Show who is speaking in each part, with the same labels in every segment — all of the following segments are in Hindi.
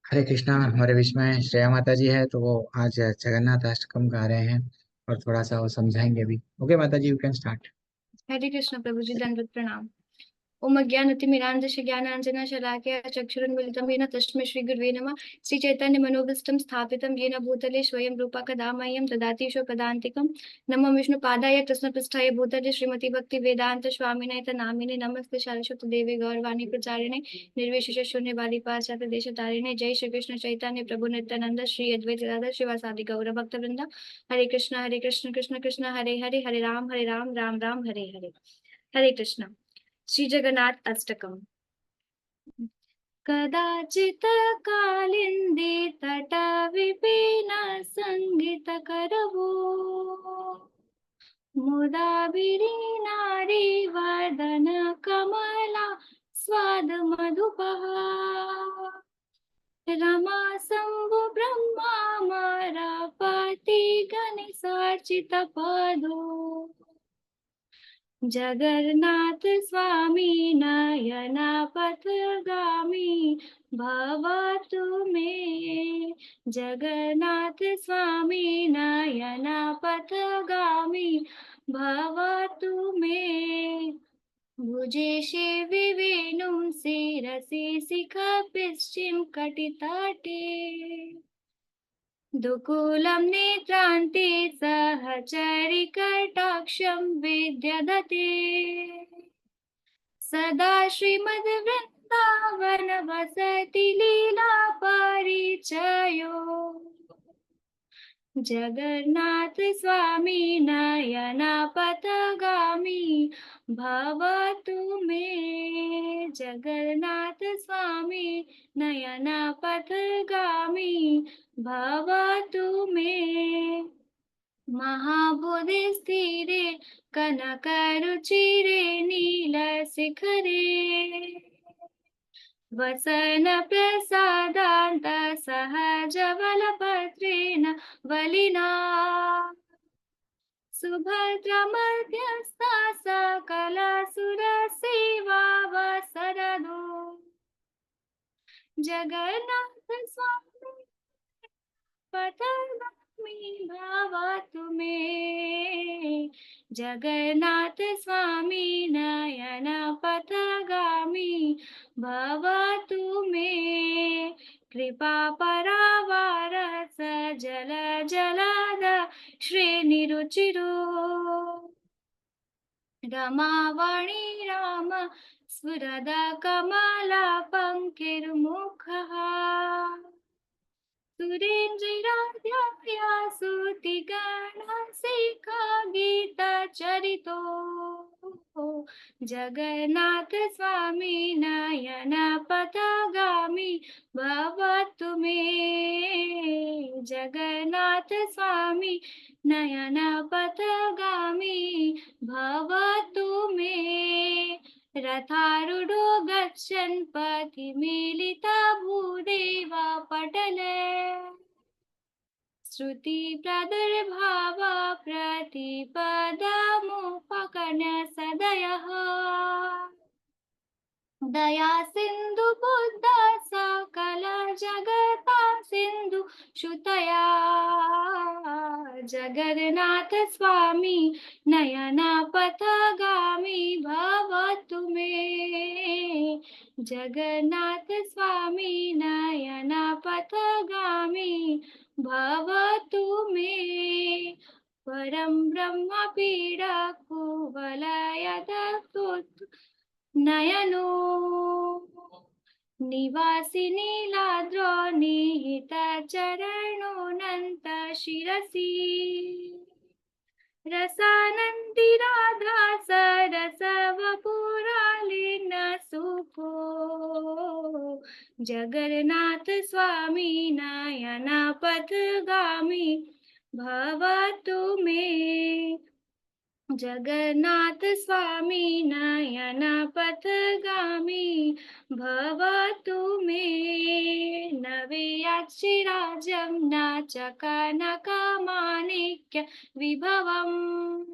Speaker 1: हरे कृष्णा। हमारे बीच में श्रेया माता जी है, तो वो आज जगन्नाथ अष्टकम गा रहे हैं और थोड़ा सा वो समझाएंगे भी। ओके माता जी, यू कैन स्टार्ट।
Speaker 2: हरे कृष्ण प्रभु जी, दंडवत प्रणाम। ओम अज्ञानतिमिरान्धस्य ज्ञानाञ्जना शलाकया चक्षुरुन्मिलितं येन तस्मै श्रीगुरुवे नमः। श्रीचैतन्यमनोभीष्टं स्थापितं येन भूतले स्वयं रूपा कदा मह्यं ददाति स्वपदान्तिकं। नमो विष्णुपादाय कृष्णपृष्ठाय भूतले श्रीमति भक्ति वेदांत स्वामिने नामिने नमस्ते सारस्वत देवे गौरवाणी प्रचारिणे निर्विशेष शून्यवादी पाश्चात्य देशतारिणे। जय श्री कृष्ण चैतन्य प्रभु नित्यानंद श्री अद्वैत दादा शिवासादि गौर भक्त वृंदा। हरे कृष्ण कृष्ण कृष्ण हरे हरे, हरे राम राम राम हरे हरे। हरे कृष्ण। श्री जगन्नाथ अष्टकम। कदाचित् कालिन्दी तटविपिन संगीत करवो, मुदा नारी वदन कमला स्वाद मधुपः। रमा शंभु ब्रह्मा मरपति गणेशार्चित पदो, जगन्नाथ स्वामी नयना पथगामी भवतु मे। जगन्नाथ स्वामी नयना पथगामी भवतु मे। भुजे विवेणुं शिरसि शिखपिश्चिं कटितटे, दुकूलं नेत्रान्ते सहचरिकटाक्षं विद्यधते। सदा श्रीमद्वृन्दावन वसति लीला परिचयो, जगन्नाथ स्वामी नयना पथगामी भवतु मे। जगन्नाथ स्वामी नयना पथगामी भवतु मे। महाबोधि स्थिरे कनकरुचिरे नीलशिखरे, वसन प्रसादान्त सहज बलपत्रेण बलिना। सुभद्रा मध्यस्था सकला सुरसेवा वसरदो, जगन्नाथ स्वामी पथगामी भवतु मे। जगन्नाथ स्वामी नयन पथगामी भवतु मे। कृपा परावार सजल जलद श्रेणिरुचिरो, रमावाणी राम स्फुरद कमला पंकिर्मुखः। सुरेन्द्रराध्याया सुतिगणशिखा गीतचरितो, जगन्नाथ स्वामी नयन पथगामी भवतु मे। जगन्नाथ स्वामी नयन पथगामी भवतु मे। रथारूढ़ो गच्छन् पथि मिलिता भूदेवा पटले, श्रुति प्रादुर्भाव प्रतिपदमुपकर्ण्य सदयः। दया सिंधु बुद्ध सकल जगता सिंधु श्रुतया, जगन्नाथ स्वामी नयना पथगामी भवतु मे। जगन्नाथ स्वामी नयना पथगामी भवतु मे। परं ब्रह्म पीडा कुवलयद नयनो, निवासी नीलाद्रो निहित चरणोऽनन्त शिरसि। रसानन्दी राधा सरस वपुरालीन सुखो, जगन्नाथ स्वामी नयना पथगामी भवतु मे। जगन्नाथ स्वामी नयन पथगामी भवतु मे। नवेयाक्षिराजं नाचकनकमाणिक्य विभवम्,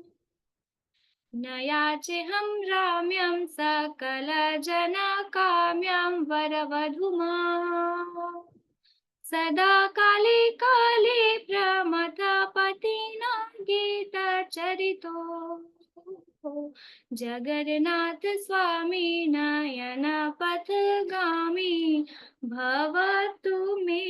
Speaker 2: न याचेऽहं राम्यं सकलजनकाम्यं वरवधूमाम्। सदा काले काले प्रमथपतिना गीतचरितो जगन्नाथ स्वामी नयन पथगामी भवतु मे।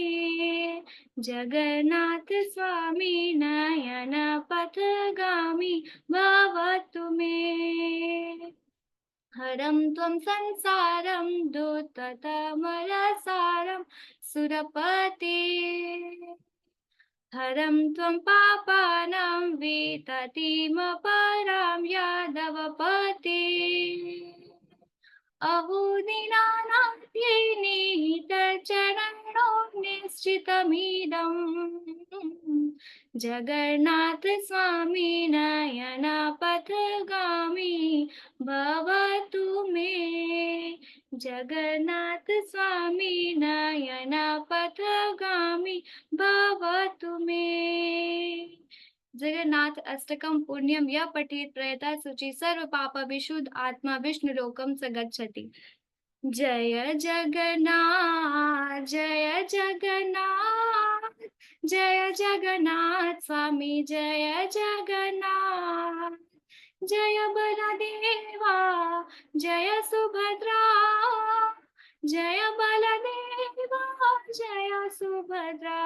Speaker 2: जगन्नाथ स्वामी नयन पथगामी भवतु मे। हरं त्वं संसारं दूततमरसारं सुरपते हरं त्वं पापानां विततिमपरां यादवपते अहो दीनानाथ्ये निहितचरणो निश्चितमिदम् जगन्नाथ स्वामी नयन पथगामी भवतु मे। जगन्नाथ स्वामी नयन पथगामी भवतु मे। जगन्नाथ अष्टकं पुण्यं यः पठेत् प्रयता शुचि सर्व पाप विशुद्ध आत्मा विष्णुलोकं स गच्छति। जय जगन्नाथ जय जगन्नाथ जय जगन्नाथ स्वामी जय जगन्नाथ। जय बलदेवा जय सुभद्रा जय बलदेवा जय सुभद्रा।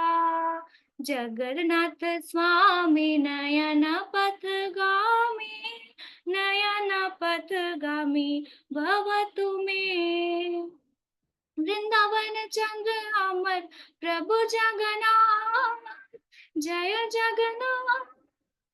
Speaker 2: जगन्नाथ स्वामी नयन पथगामी नयन पथगामी भवतु मे। वृंदावन चंद्र अमर प्रभु जगन्नाथ जय जगन्नाथ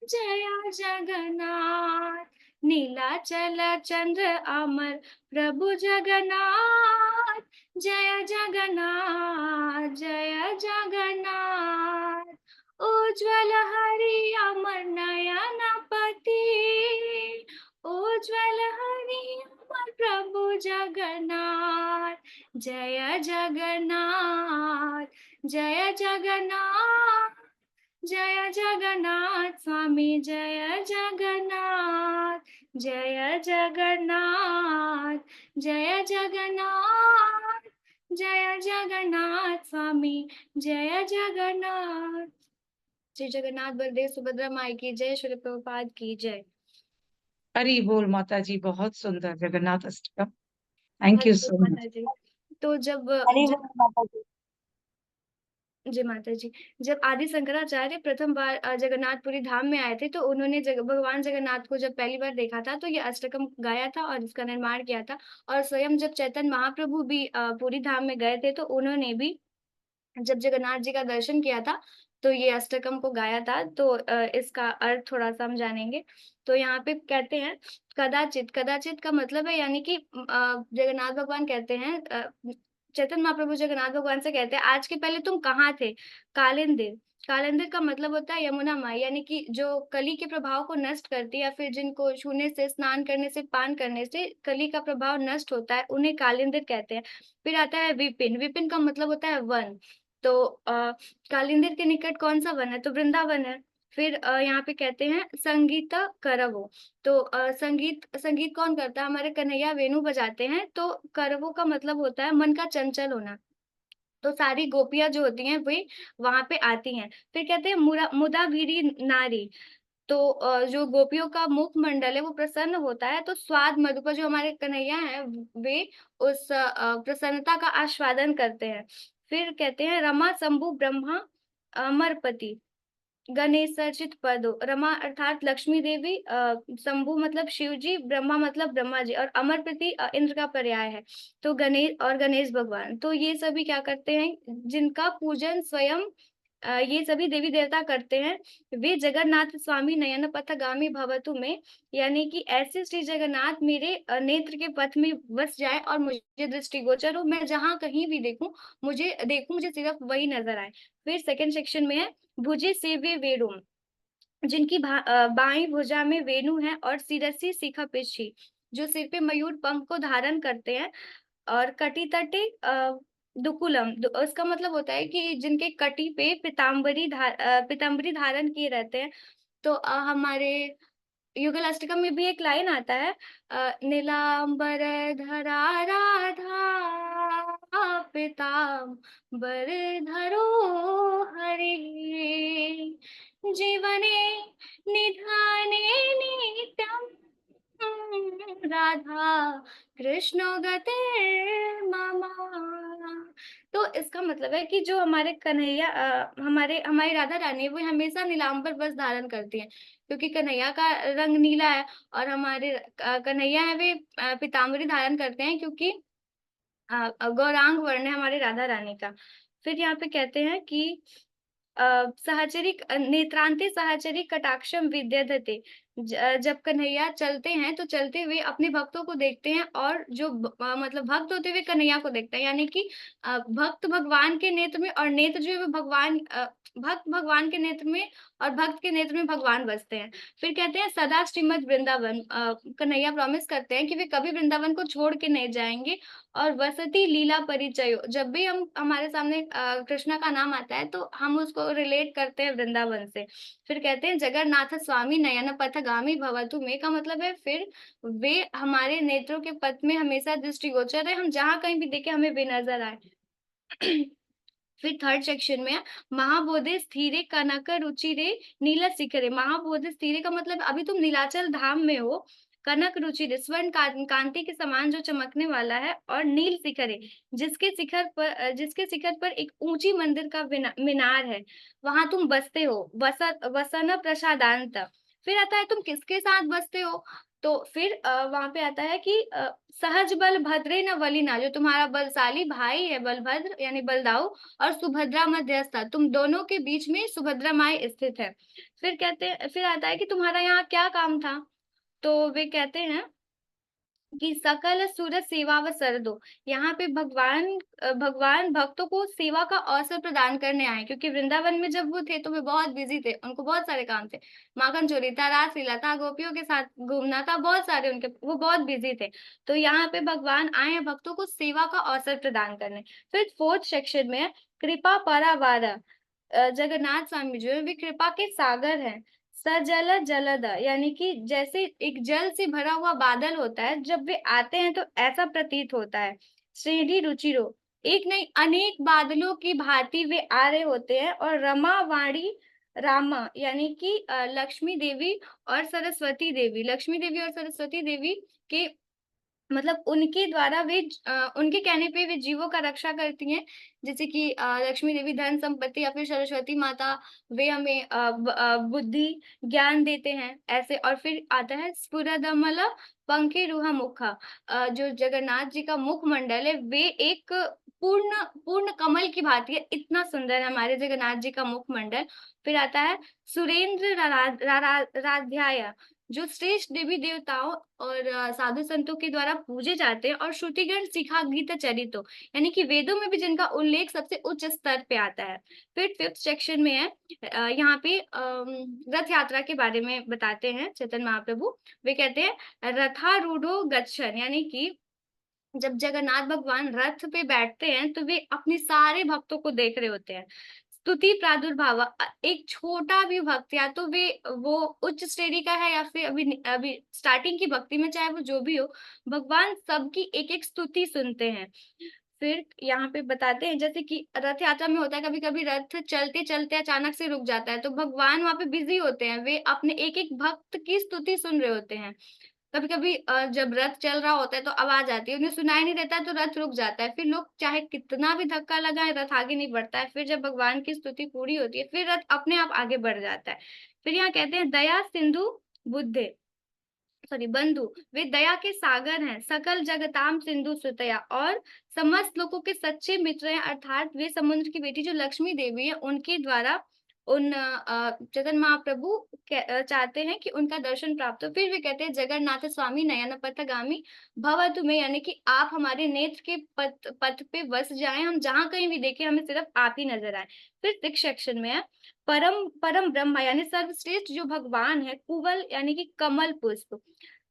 Speaker 2: जय जगन्नाथ। नीलाचल चंद्र अमर प्रभु जगन्नाथ जय जगन्नाथ जय जगन्नाथ। उज्ज्वल हरि अमर नयन पति उज्ज्वल हरि अमर प्रभु जगन्नाथ जय जगन्नाथ जय जगन्नाथ जय जगन्नाथ स्वामी जय जगन्नाथ जय जगन्नाथ जय जगन्नाथ जय जगन्नाथ स्वामी जय जगन्नाथ। श्री जगन्नाथ बलदेव सुभद्रा माई की जय। श्री प्रभुपाद की जय।
Speaker 3: हरी बोल माता जी, बहुत सुंदर Jagannath Ashtakam. Thank you so much
Speaker 2: माता जी। तो जब
Speaker 3: हरी बोल माता जी।
Speaker 2: जी माता जी, जब आदि शंकराचार्य प्रथम बार जगन्नाथपुरी धाम में आए थे तो उन्होंने भगवान जगन्नाथ को जब पहली बार देखा था तो ये अष्टकम गाया था और इसका निर्माण किया था। और स्वयं जब चैतन्य महाप्रभु भी पुरी धाम में गए थे तो उन्होंने भी जब जगन्नाथ जी का दर्शन किया था तो ये अष्टकम को गाया था। तो इसका अर्थ थोड़ा सा हम जानेंगे। तो यहाँ पे कहते हैं कदाचित। कदाचित का मतलब है यानी कि जगन्नाथ भगवान कहते हैं चैतन्य महाप्रभु जगन्नाथ भगवान से कहते हैं आज के पहले तुम कहाँ थे। कालिंदिर। कालिंदिर का मतलब होता है यमुना माई, यानी कि जो कली के प्रभाव को नष्ट करती है या फिर जिनको छूने से स्नान करने से पान करने से कली का प्रभाव नष्ट होता है उन्हें कालिंदिर कहते हैं। फिर आता है विपिन। विपिन का मतलब होता है वन। तो कालिंदिर के निकट कौन सा वन है तो वृंदावन है। फिर यहाँ पे कहते हैं संगीत करवो। तो संगीत संगीत कौन करता है हमारे कन्हैया वेणु बजाते हैं। तो करवो का मतलब होता है मन का चंचल होना। तो सारी गोपियां जो होती हैं वे वहां पे आती हैं। फिर कहते हैं मुदा भीरी नारी। तो जो गोपियों का मुख मंडल है वो प्रसन्न होता है तो स्वाद मधुपर जो हमारे कन्हैया हैं वे उस प्रसन्नता का आस्वादन करते हैं। फिर कहते हैं रमा शंभु ब्रह्मा अमरपति गणेश अर्चित पदो। रमा अर्थात लक्ष्मी देवी, शंभु मतलब शिव जी, ब्रह्मा मतलब ब्रह्मा जी और अमरपति इंद्र का पर्याय है। तो गणेश और गणेश भगवान तो ये सभी क्या करते हैं जिनका पूजन स्वयं ये सभी देवी देवता करते हैं वे जगन्नाथ स्वामी नयन पथगामी भवतु में, यानी कि ऐसे श्री जगन्नाथ मेरे नेत्र के पथ में बस जाए और मुझे दृष्टिगोचर हो। मैं जहां कहीं भी देखूं मुझे सिर्फ वही नजर आए। फिर सेकंड सेक्शन में है भुजे सेव्य वेणु। जिनकी बाईं भुजा में वेणु है और सिरसी शिखा पिछी जो सिर पे मयूर पंख को धारण करते हैं। और कटी तटे दुकुलम उसका मतलब होता है कि जिनके कटी पे पीताम्बरी धारण किए रहते हैं। तो हमारे युगल अष्टकम में भी एक लाइन आता है नीलांबर धरा राधा पीताम्बर धरो हरे, जीवने निधाने नित्यम् राधा कृष्ण गतिर्मम। तो इसका मतलब है कि जो हमारे कन्हैया हमारी राधा रानी है, वो हमेशा नीलांबर वस्त्र धारण करती हैं, क्योंकि कन्हैया का रंग नीला है, और हमारे कन्हैया है वे पीताम्बरी धारण करते हैं, क्योंकि गौरांग वर्ण है हमारे राधा रानी का। फिर यहाँ पे कहते हैं कि सहचरी नेत्रांते सहचरी कटाक्षम विद्यधते, जब कन्हैया चलते हैं तो चलते हुए अपने भक्तों को देखते हैं, और जो मतलब भक्त होते हुए कन्हैया को देखते हैं, यानी कि भक्त भगवान के नेत्र में, और नेत्र जो है वो भक्त भगवान के नेत्र में, और भक्त के नेत्र में भगवान बसते हैं। फिर कहते हैं सदा श्रीमद वृंदावन, कन्हैया प्रॉमिस करते हैं कि वे कभी वृंदावन को छोड़ के नहीं जाएंगे। और वसती लीला परिचय, जब भी हम हमारे सामने कृष्णा का नाम आता है तो हम उसको रिलेट करते हैं वृंदावन से। फिर कहते हैं जगन्नाथ स्वामी नयन पथगामी भवतु में, का मतलब है फिर वे हमारे नेत्रों के पथ में हमेशा दृष्टिगोचर है, हम जहाँ कहीं भी देखे हमें बेनजर आए। फिर थर्ड सेक्शन में है महाबोधि स्थिरे कनक रुचिरे नीला शिखरे। महाबोधि स्थिरे का मतलब अभी तुम नीलाचल धाम में हो, कनक रुचिरे स्वर्ण कांति के समान जो चमकने वाला है, और नील शिखरे जिसके शिखर पर एक ऊंची मंदिर का मीनार है, वहां तुम बसते हो। वसन प्रसादांत, फिर आता है तुम किसके साथ बसते हो, तो फिर वहां पे आता है कि सहज बल भद्रे न वलिना, जो तुम्हारा बलशाली भाई है बलभद्र यानी बलदाऊ, और सुभद्रा मध्यस्था, तुम दोनों के बीच में सुभद्रा माई स्थित है। फिर आता है कि तुम्हारा यहाँ क्या काम था, तो वे कहते हैं कि सकल सुर सेवा व सरदो, यहाँ पे भगवान भक्तों को सेवा का अवसर प्रदान करने आए, क्योंकि वृंदावन में जब वो थे तो वे बहुत बिजी थे, उनको बहुत सारे काम थे, माखन चोरी था, रास लीला था, गोपियों के साथ घूमना था, बहुत सारे उनके, वो बहुत बिजी थे। तो यहाँ पे भगवान आए हैं भक्तों को सेवा का अवसर प्रदान करने। फिर फोर्थ सेक्शन में है कृपा परावार, जगन्नाथ स्वामी जो है वे कृपा के सागर हैं। सजल जलद, यानी कि जैसे एक जल से भरा हुआ बादल होता है, जब वे आते हैं तो ऐसा प्रतीत होता है। श्रेणी रुचिरो, एक नहीं अनेक बादलों की भांति वे आ रहे होते हैं। और रमा वाणी रामा, यानी कि लक्ष्मी देवी और सरस्वती देवी, लक्ष्मी देवी और सरस्वती देवी के मतलब उनके द्वारा उनके कहने पे वे जीवों का रक्षा करती हैं। जैसे कि लक्ष्मी देवी धन संपत्ति, या फिर सरस्वती माता वे हमें बुद्धि ज्ञान देते हैं ऐसे। और फिर आता है स्फुरदमल पंखे रुहा मुखा, जो जगन्नाथ जी का मुखमंडल है वे एक पूर्ण पूर्ण कमल की भांति है, इतना सुंदर है हमारे जगन्नाथ जी का मुखमंडल। फिर आता है सुरेंद्र राध्याय, जो श्रेष्ठ देवी देवताओं और साधु संतों के द्वारा पूजे जाते हैं, और श्रुतिगण शिखा गीत चरितो, यानी कि वेदों में भी जिनका उल्लेख सबसे उच्च स्तर पे आता है। फिर फिफ्थ सेक्शन में है यहाँ पे रथ यात्रा के बारे में बताते हैं चैतन्य महाप्रभु। वे कहते हैं रथारूढ़ो गच्छन, यानी कि जब जगन्नाथ भगवान रथ पे बैठते हैं तो वे अपने सारे भक्तों को देख रहे होते हैं। स्तुति प्रादुर्भाव, एक छोटा भी भक्त, या तो वे वो उच्च श्रेणी का है या फिर अभी अभी स्टार्टिंग की भक्ति में, चाहे वो जो भी हो, भगवान सबकी एक एक स्तुति सुनते हैं। फिर यहाँ पे बताते हैं जैसे कि रथ यात्रा में होता है कभी कभी रथ चलते चलते अचानक से रुक जाता है, तो भगवान वहां पे बिजी होते हैं, वे अपने एक एक भक्त की स्तुति सुन रहे होते हैं। कभी कभी जब रथ चल रहा होता है तो आवाज आती है, उन्हें सुनाई नहीं देता है तो रथ रुक जाता है, फिर लोग चाहे कितना भी धक्का लगाए रथ आगे नहीं बढ़ता है। फिर जब भगवान की स्तुति पूरी होती है फिर रथ अपने आप आगे बढ़ जाता है। फिर यहाँ कहते हैं दया सिंधु बुद्धे, सॉरी बंधु, वे दया के सागर हैं, सकल जगताम सिंधु सुतया, और समस्त लोगों के सच्चे मित्र हैं, अर्थात वे समुद्र की बेटी जो लक्ष्मी देवी है उनके द्वारा उन जगन महाप्रभु चाहते हैं कि उनका दर्शन प्राप्त हो। फिर वे कहते हैं जगन्नाथ स्वामी नयन पथगामी भव तुम्हें, यानी कि आप हमारे नेत्र के पथ पे बस जाएं, हम जहां कहीं भी देखें हमें सिर्फ आप ही नजर आए। फिर सिक्स सेक्शन में है परम परम ब्रह्म, यानी सर्वश्रेष्ठ जो भगवान है, कुवल यानी कि कमल पुष्प,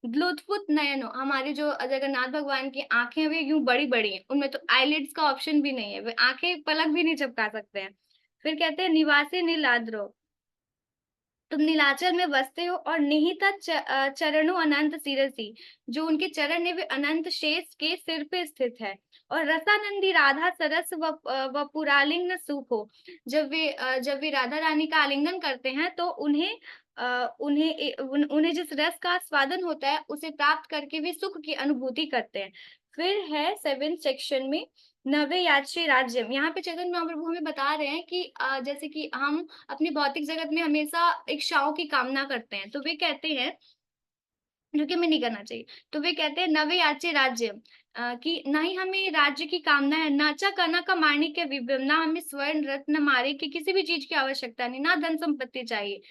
Speaker 2: ब्लूटूथ नयनो, हमारे जो जगन्नाथ भगवान की आंखें वे यूं बड़ी बड़ी हैं, उनमें तो आईलिड्स का ऑप्शन भी नहीं है, वे आंखें पलक भी नहीं झपका सकते हैं। फिर कहते हैं निवासी नीलाद्रो, तुम नीलाचल में बसते हो और निहिता चरणों अनंत सिरसी, जो उनके चरण है वे अनंत शेष के सिर पे स्थित है। और रसानंदी राधा सरस व पुरालिंग सुखो, जब वे राधा रानी का आलिंगन करते हैं तो उन्हें जिस रस का स्वादन होता है उसे प्राप्त करके वे सुख की अनुभूति करते हैं। फिर है 7th सेक्शन में नवे यात्री राज्यम। यहाँ पे चैतन्य महाप्रभु हमें बता रहे हैं कि जैसे कि हम अपने भौतिक जगत में हमेशा इच्छाओं की कामना करते हैं, तो वे कहते हैं, जो कि हमें नहीं करना चाहिए, तो वे कहते हैं नवे याचे राज्य, कि ना ही हमें राज्य की कामना है, नाचा कना का मारने के विभ्रम, ना हमें स्वर्ण रत्न मारे की किसी भी चीज की आवश्यकता नहीं, ना धन संपत्ति चाहिए,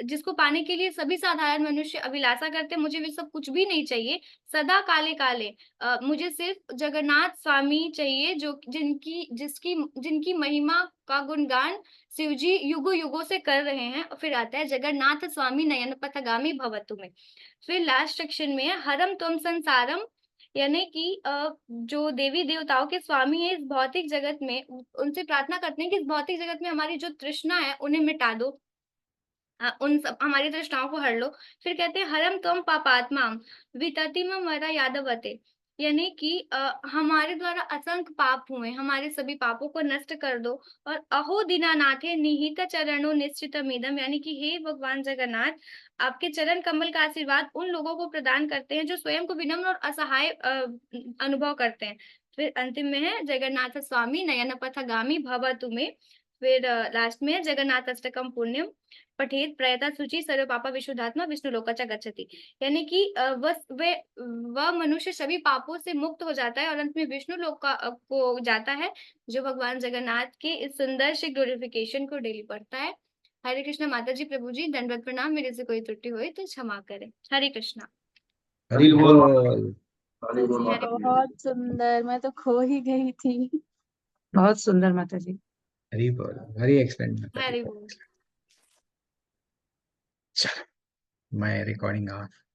Speaker 2: जिसको पाने के लिए सभी साधारण मनुष्य अभिलाषा करते हैं। मुझे वे सब कुछ भी नहीं चाहिए। सदा काले काले मुझे सिर्फ जगन्नाथ स्वामी चाहिए, जो जिनकी महिमा का गुणगान शिव जी युगो युगों से कर रहे हैं। और फिर आता है जगन्नाथ स्वामी नयन पथगामी भवतु में। फिर लास्ट सेक्शन में है हरम तुम संसारम, यानी कि जो देवी देवताओं के स्वामी है इस भौतिक जगत में, उनसे प्रार्थना करते हैं कि इस भौतिक जगत में हमारी जो तृष्णा है उन्हें मिटा दो, उन सब हमारी तृष्णाओं को हर लो। फिर कहते हैं हरम तुम पापात्मा विततिम मरा यादवते, यानी कि हमारे द्वारा असंख्य पाप हुए, हमारे सभी पापों को नष्ट कर दो। और अहो दीनानाथे निहित चरणों निश्चितमिदम, यानी कि हे भगवान जगन्नाथ, आपके चरण कमल का आशीर्वाद उन लोगों को प्रदान करते हैं जो स्वयं को विनम्र और असहाय अनुभव करते हैं। फिर अंतिम में है जगन्नाथ स्वामी नयन पथगामी भवतु में। फिर लास्ट में है जगन्नाथ अष्टकम पुण्यम पठेत प्रयता सूचि सर्व पापा विशुद्धात्मा विष्णु लोकाचा गच्छति, यानी कि वह मनुष्य सभी पापों से मुक्त हो जाता है और अंत में विष्णु लोक को जाता है, जो भगवान जगन्नाथ के इस सुंदर से ग्लोरिफिकेशन को डेली पढ़ता है। हरे कृष्णा। माता जी, प्रभु जी, दंडवत प्रणाम। मेरे से कोई त्रुटि हुई तो क्षमा करें। हरे कृष्णा।
Speaker 1: हरि बोल।
Speaker 2: जी, हरे
Speaker 4: बहुत सुंदर, मैं तो खो ही गई थी।
Speaker 3: बहुत सुंदर माता जी।
Speaker 1: हरि बोल। हरि एक्सप्लेन माता जी।
Speaker 2: हरे बोल।
Speaker 1: चलो, मैं रिकॉर्डिंग ऑफ।